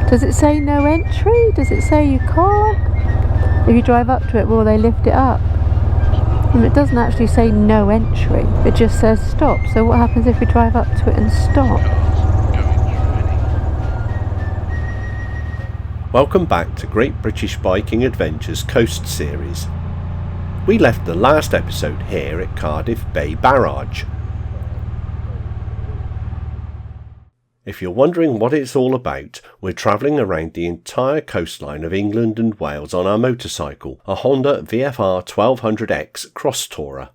Does it say no entry? Does it say you can't? If you drive up to it, will they lift it up? And it doesn't actually say no entry, it just says stop. So what happens if we drive up to it and stop? Welcome back to Great British Biking Adventures Coast Series. We left the last episode here at Cardiff Bay Barrage. If you're wondering what it's all about, we're travelling around the entire coastline of England and Wales on our motorcycle, a Honda VFR1200X Crosstourer.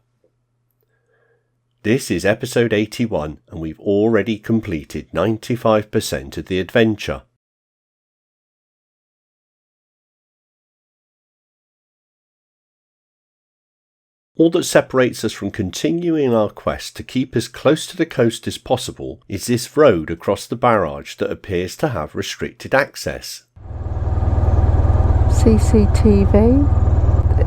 This is episode 81 and we've already completed 95% of the adventure. All that separates us from continuing our quest to keep as close to the coast as possible is this road across the barrage that appears to have restricted access. CCTV.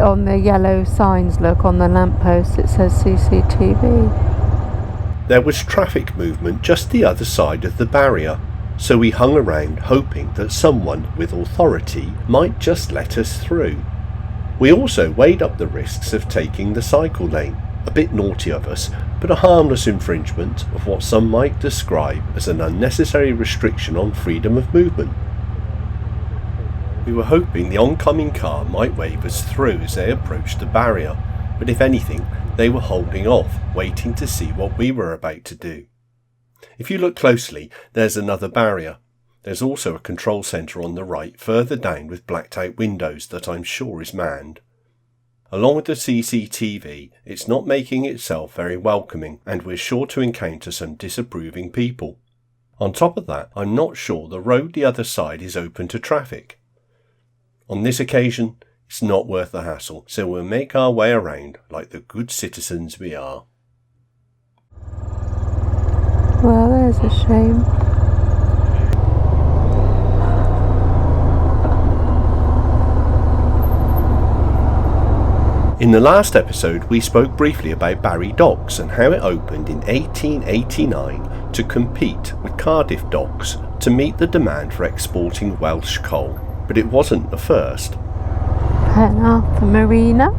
On the yellow signs, look, on the lamppost it says CCTV. There was traffic movement just the other side of the barrier, so we hung around hoping that someone with authority might just let us through. We also weighed up the risks of taking the cycle lane, a bit naughty of us, but a harmless infringement of what some might describe as an unnecessary restriction on freedom of movement. We were hoping the oncoming car might wave us through as they approached the barrier, but if anything, they were holding off, waiting to see what we were about to do. If you look closely, there's another barrier. There's also a control centre on the right further down with blacked out windows that I'm sure is manned. Along with the CCTV, it's not making itself very welcoming and we're sure to encounter some disapproving people. On top of that, I'm not sure the road the other side is open to traffic. On this occasion, it's not worth the hassle, so we'll make our way around like the good citizens we are. Well, there's a shame. In the last episode we spoke briefly about Barry Docks and how it opened in 1889 to compete with Cardiff Docks to meet the demand for exporting Welsh coal, but it wasn't the first. Penarth Marina.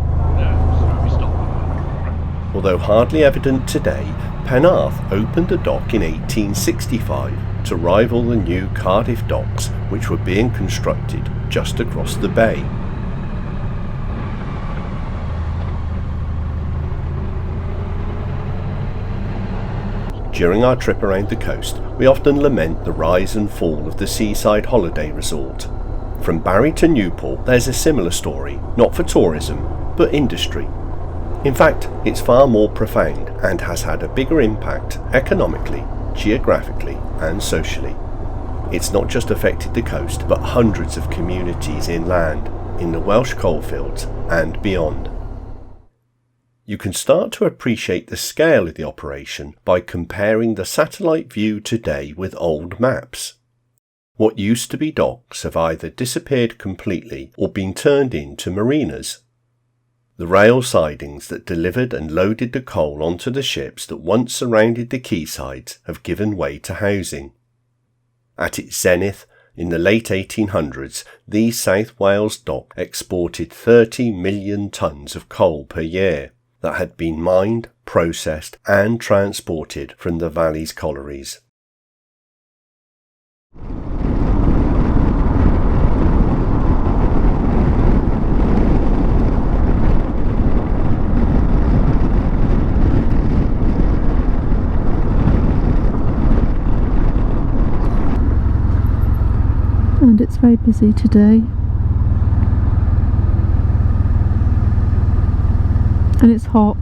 Although hardly evident today, Penarth opened a dock in 1865 to rival the new Cardiff Docks which were being constructed just across the bay. During our trip around the coast, we often lament the rise and fall of the seaside holiday resort. From Barry to Newport, there's a similar story, not for tourism, but industry. In fact, it's far more profound and has had a bigger impact economically, geographically, and socially. It's not just affected the coast, but hundreds of communities inland, in the Welsh coalfields, and beyond. You can start to appreciate the scale of the operation by comparing the satellite view today with old maps. What used to be docks have either disappeared completely or been turned into marinas. The rail sidings that delivered and loaded the coal onto the ships that once surrounded the quaysides have given way to housing. At its zenith, in the late 1800s, the South Wales dock exported 30 million tonnes of coal per year that had been mined, processed and transported from the valley's collieries. And it's very busy today. And it's hot.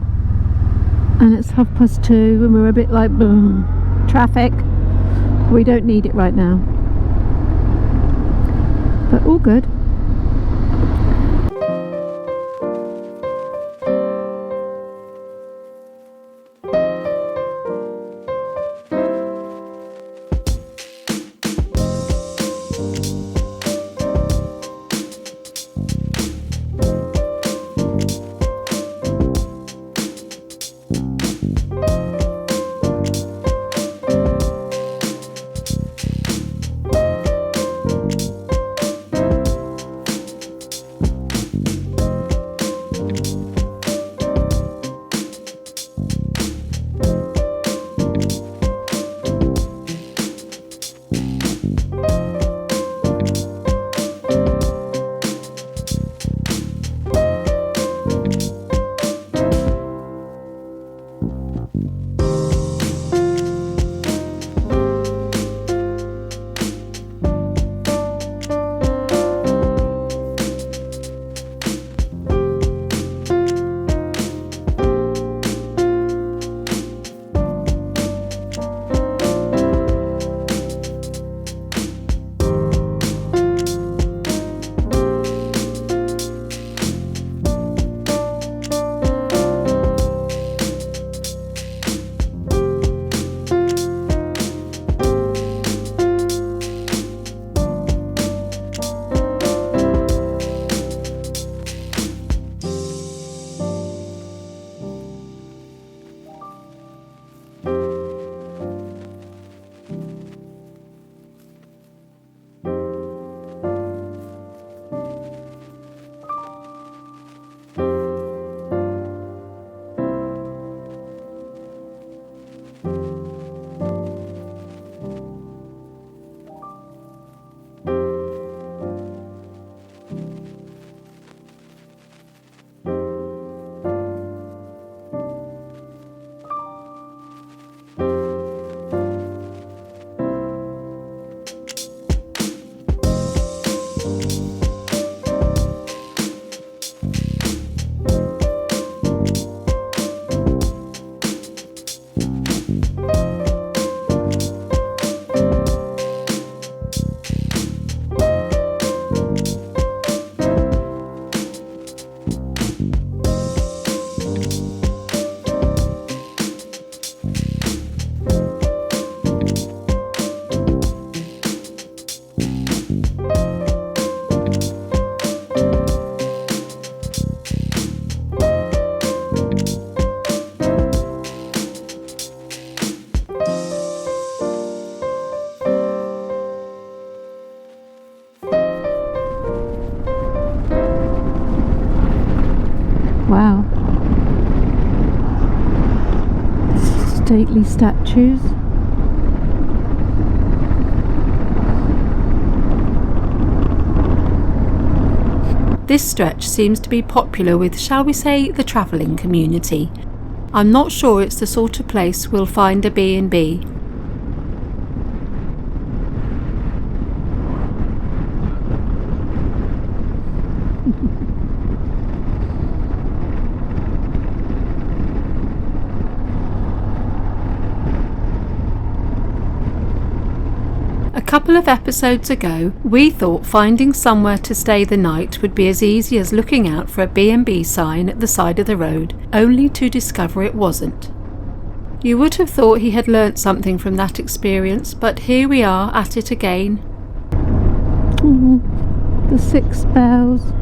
And it's 2:30 and we're a bit like, boom, traffic. We don't need it right now. But all good. Wow. Stately statues. This stretch seems to be popular with, shall we say, the travelling community. I'm not sure it's the sort of place we'll find a B&B. A couple of episodes ago, we thought finding somewhere to stay the night would be as easy as looking out for a B&B sign at the side of the road, only to discover it wasn't. You would have thought he had learnt something from that experience, but here we are at it again. The 6 bells.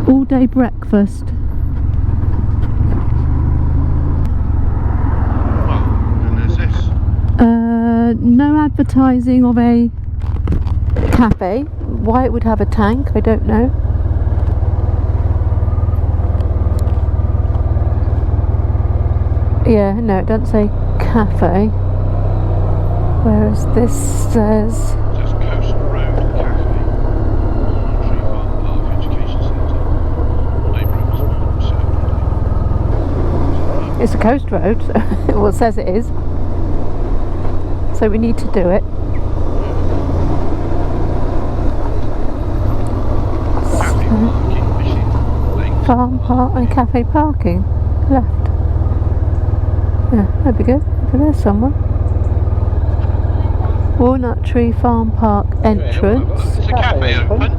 All day breakfast. Well, and there's this. No advertising of a cafe. Why it would have a tank, I don't know. Yeah, no, it doesn't say cafe. Whereas this says... It says Coast Road Cafe, Walnut Tree Farm Park Education Centre, neighbourhood service. It's a coast road, so well, it says it is. So we need to do it. Cafe parking, fishing, lakes. Farm park and cafe parking. Left. Yeah, that'd be good. Over there somewhere. Walnut Tree Farm Park entrance. Is the cafe open?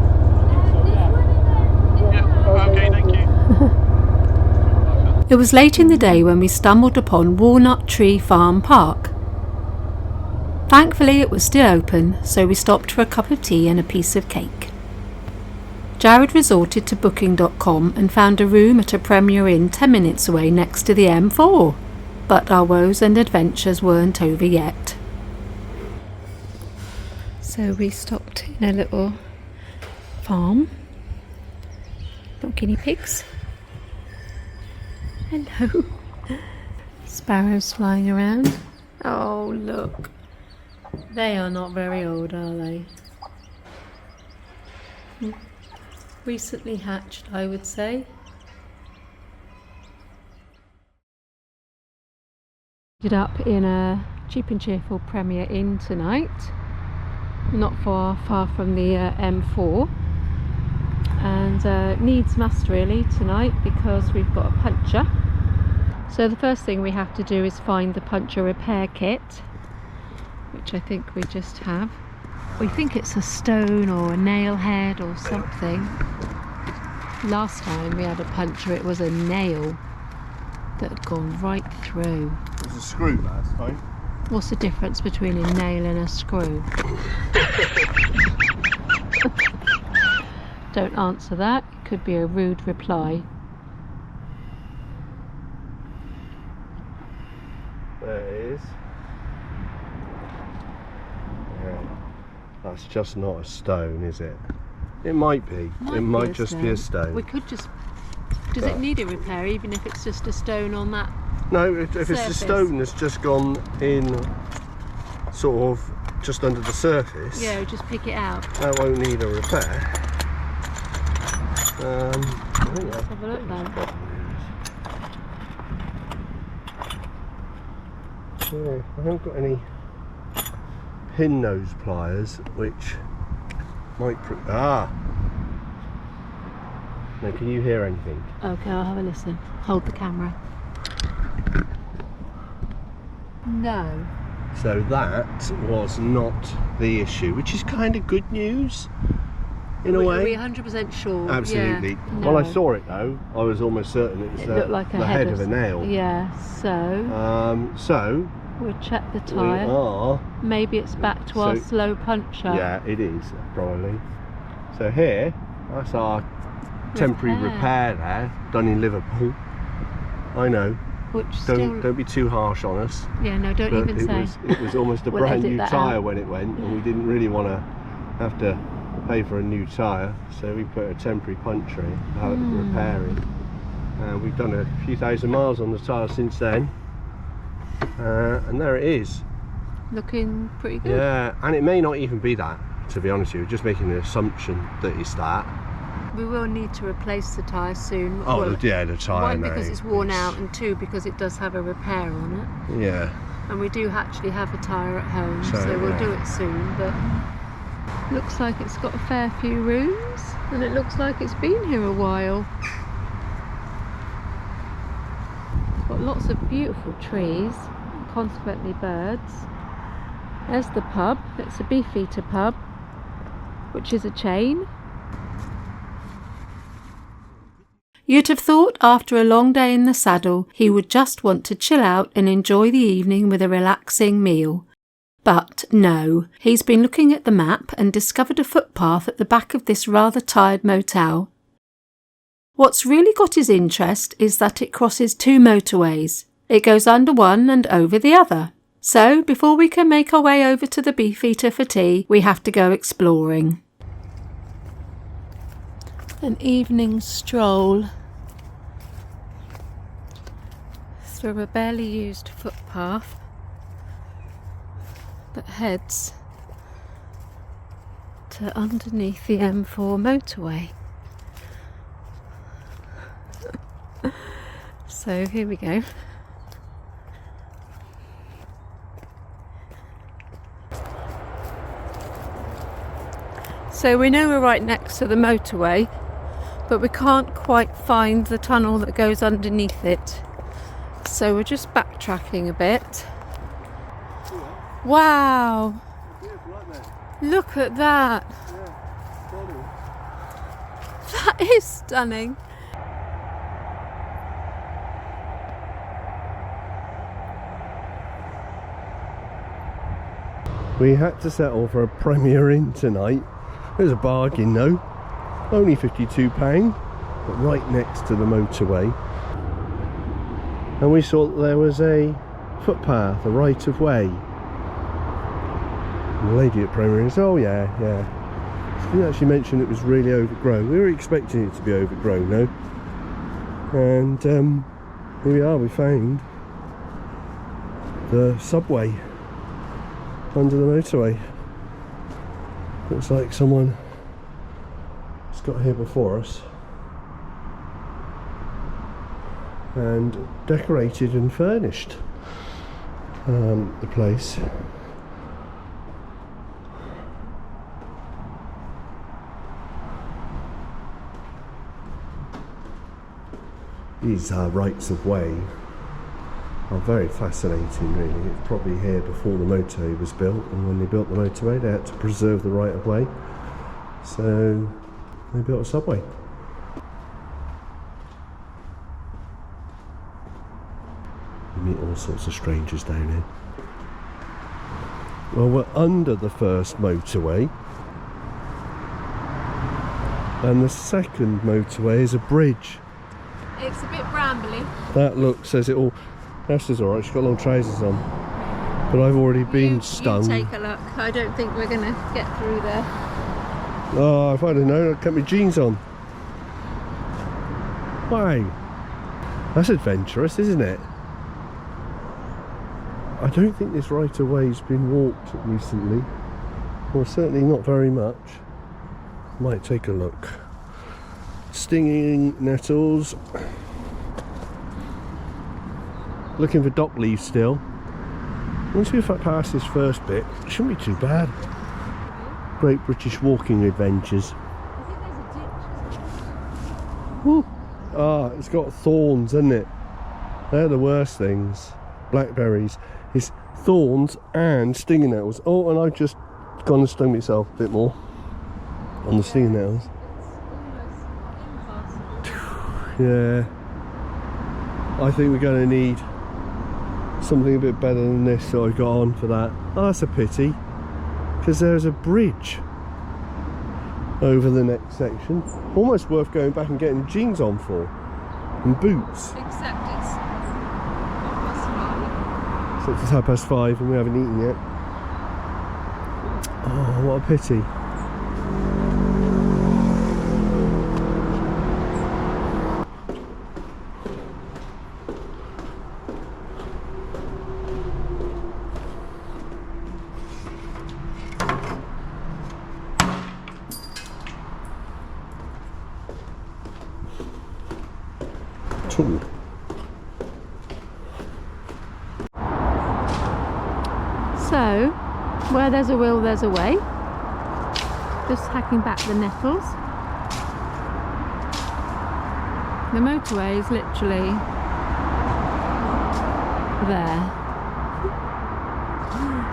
Yeah, okay, thank you. It was late in the day when we stumbled upon Walnut Tree Farm Park. Thankfully it was still open, so we stopped for a cup of tea and a piece of cake. Jared resorted to booking.com and found a room at a Premier Inn 10 minutes away next to the M4. But our woes and adventures weren't over yet. So we stopped in a little farm. Little guinea pigs. Hello. Sparrows flying around. Oh, look. They are not very old, are they? Recently hatched, I would say. Ended up in a cheap and cheerful Premier Inn tonight. Not far from the M4. And needs must really tonight because we've got a puncture. So the first thing we have to do is find the puncture repair kit, which I think we just have. We think it's a stone or a nail head or something. Last time we had a puncture, it was a nail that had gone right through. It was a screw last time. What's the difference between a nail and a screw? Don't answer that. It could be a rude reply. There it is. Yeah. That's just not a stone, is it? It might be. It might just be a stone. We could just... Does it need a repair even if it's just a stone on that? No, if it's a stone that's just gone in sort of just under the surface. Yeah, just pick it out. That won't need a repair. I think Let's have a look then. Yeah, I haven't got any pin nose pliers, which might now, can you hear anything? Okay, I'll have a listen. Hold the camera. No. So that was not the issue, which is kind of good news. in a way. Are we 100% sure? Absolutely. Yeah. Well, I No. saw it though. I was almost certain it was It looked like the head of a nail. Yeah, so So we'll check the we tyre. are. Maybe it's back to our slow puncher. Yeah, it is probably. So here, that's our temporary repair there, done in Liverpool. I know. Which Don't be too harsh on us. Yeah, no, don't even say. It was almost a We'll brand edit new that tyre out. when it went, and we didn't really want to have to pay for a new tyre, so we put a temporary puncture in to have it repairing. We've done a few thousand miles on the tyre since then, and there it is. Looking pretty good. Yeah, and it may not even be that, to be honest with you. We're just making an assumption that it's that. We will need to replace the tyre soon. Oh, Well, yeah, the tyre one, now. because it's worn out, and two, because it does have a repair on it. Yeah. And we do actually have a tyre at home, So, so we'll yeah. do it soon. But looks like it's got a fair few rooms, and it looks like it's been here a while. It's got lots of beautiful trees, and consequently birds. There's the pub. It's a Beefeater pub, which is a chain. You'd have thought after a long day in the saddle he would just want to chill out and enjoy the evening with a relaxing meal. But no, he's been looking at the map and discovered a footpath at the back of this rather tired motel. What's really got his interest is that it crosses two motorways. It goes under one and over the other. So before we can make our way over to the Beefeater for tea, we have to go exploring. An evening stroll through a barely used footpath that heads to underneath the M4 motorway. So here we go. So we know we're right next to the motorway, but we can't quite find the tunnel that goes underneath it. So we're just backtracking a bit. Wow! Look at that! That is stunning! We had to settle for a Premier Inn tonight. It was a bargain though. Only £52, but right next to the motorway. And we saw that there was a footpath, a right of way. And the lady at Premier Inn said, oh yeah. She didn't actually mention it was really overgrown. We were expecting it to be overgrown though. And here we are, we found the subway under the motorway. Looks like someone has got here before us and decorated and furnished the place. These rights of way are very fascinating really. It's probably here before the motorway was built, and when they built the motorway they had to preserve the right of way, so they built a subway. You meet all sorts of strangers down here. Well, we're under the first motorway, and the second motorway is a bridge. It's a bit brambly. That look says it all. Esther's alright, she's got long trousers on. But I've already been stung. You take a look. I don't think we're going to get through there. Oh, if I'd have known, I'd kept my jeans on. Wow. That's adventurous, isn't it? I don't think this right of way's been walked recently. Well, certainly not very much. Might take a look. Stinging nettles. Looking for dock leaves still. Once we pass this first bit, it shouldn't be too bad. Great British Walking Adventures. Woo. Ah, it's got thorns, hasn't it? They're the worst things. Blackberries. It's thorns and stinging nettles. Oh, and I've just gone and stung myself a bit more. on the stinging nettles. Yeah, I think we're going to need something a bit better than this that I got on for that. Oh, that's a pity, because there's a bridge over the next section. Almost worth going back and getting jeans on for, and boots. Except it's 5:30. So it's 5:30 and we haven't eaten yet. Oh, what a pity. So, where there's a will, there's a way. Just hacking back the nettles. The motorway is literally there.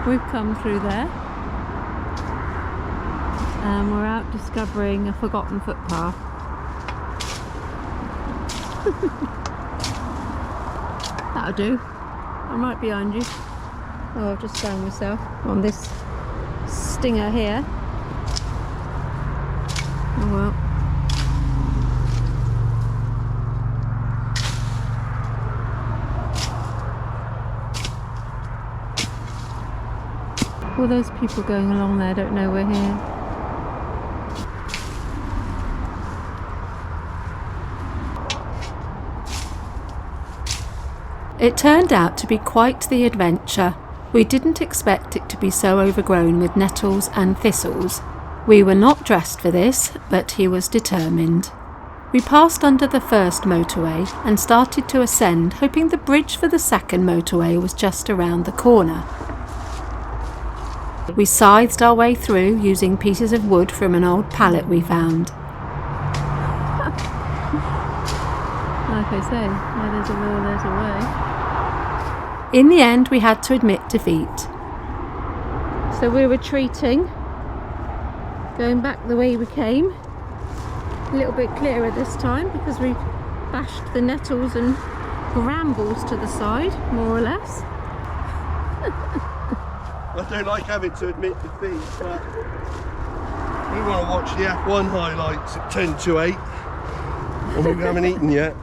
We've come through there. And we're out discovering a forgotten footpath. That'll do. I'm right behind you. Oh, I've just found myself on this stinger here. Oh well. All those people going along there don't know we're here. It turned out to be quite the adventure. We didn't expect it to be so overgrown with nettles and thistles. We were not dressed for this, but he was determined. We passed under the first motorway and started to ascend, hoping the bridge for the second motorway was just around the corner. We scythed our way through using pieces of wood from an old pallet we found. Like I say, where there's a will, there's a way. In the end, we had to admit defeat. So we're retreating, going back the way we came. A little bit clearer this time because we've bashed the nettles and brambles to the side, more or less. I don't like having to admit defeat, but we want to watch the F1 highlights at 10 to 8, and we haven't eaten yet.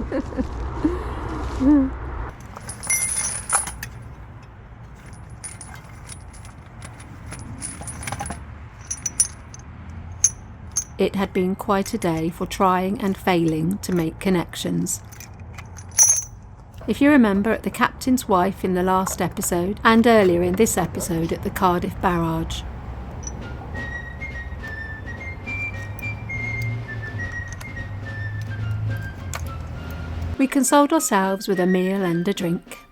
It had been quite a day for trying and failing to make connections. If you remember, at the captain's wife in the last episode, and earlier in this episode at the Cardiff barrage. We consoled ourselves with a meal and a drink.